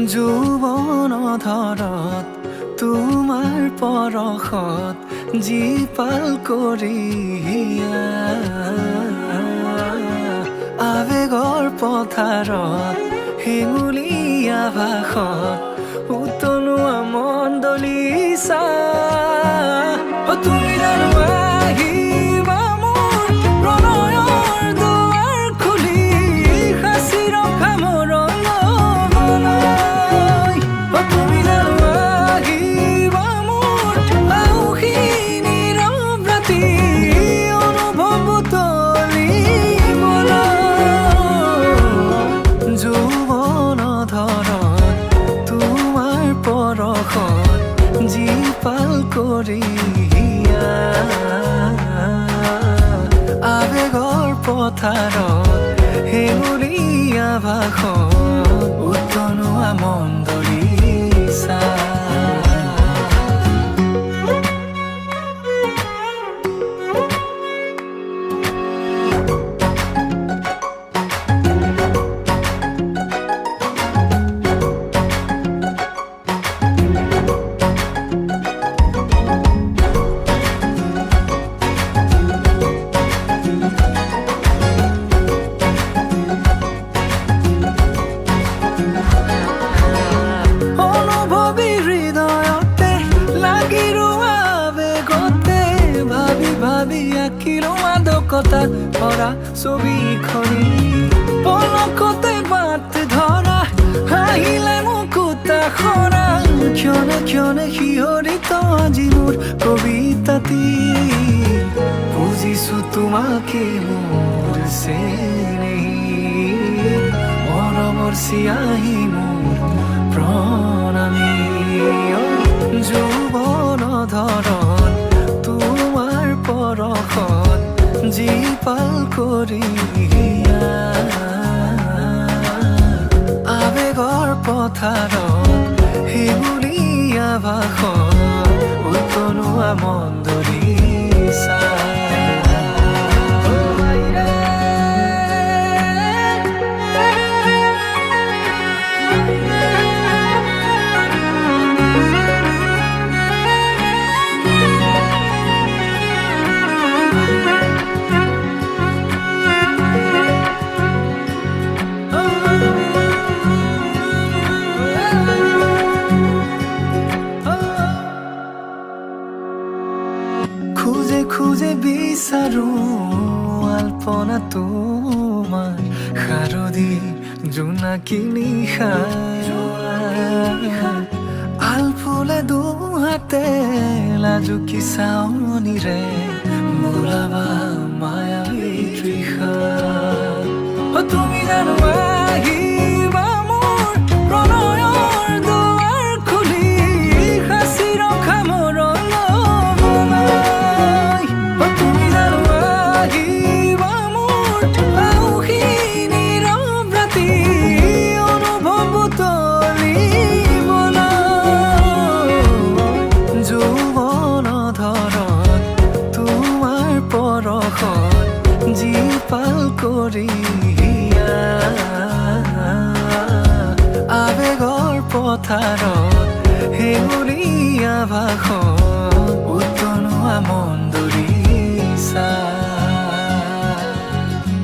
যৌৱন ধৰত তোমাৰ পৰশত জীপাল কৰি আৱেগৰ পথাৰত হেঙুলীয়া ভাষত উতলোৱা মন দলিছা তুমি জানো আহিবা মোৰ প্ৰণয়ৰ দুৱাৰ খুলি সাঁচি ৰখা মৰমলৈ তুমি জানো আহিবা মোৰ আউসী নীৰৱ ৰাতি অনুভৱ তুলিবলৈ যৌৱন ধৰত তোমাৰ পৰশত জীপাল কৰি আৱেগৰ পথাৰত হেঙুলীয়া ভাষত উতলোৱা মন দলিছা আঁকিলো মাদকতা ভৰা ছবিখনি পলকতে বাট ধৰা হাঁহিলে মুকুতা খৰা ক্ষণে ক্ষণে শিহৰিত আজি মোৰ কবিতাটি বুজিছো তোমাকে মোৰ চেনেহী মৰমৰ চিয়াহী মোৰ প্ৰণামী যৌৱন ধৰত তোমাৰ পৰশত জীপাল কৰি আৱেগৰ পথাৰত হেঙুলীয়া ভাষত উতলোৱা মন দলিছা খুঁজে খুঁজে বিচাৰো আলপনা তোমাৰ শাৰদী জোনাকী নিশা আলফুলে দুহাতে লাজুকী চাৱনিৰে বোলাবা মায়াবী তৃষা তুমি জানো আহিবা মোৰ প্ৰণয়ৰ দুৱাৰ খুলি সাঁচি ৰখা মৰমলৈ তুমি জানো আহিবা মোৰ আউসী নীৰৱ ৰাতি অনুভৱ তুলিবলৈ যৌৱন ধৰত তোমাৰ পৰশত জীপাল কৰি আৱেগৰ পথাৰত হেঙুলীয়া ভাষত উতলোৱা মন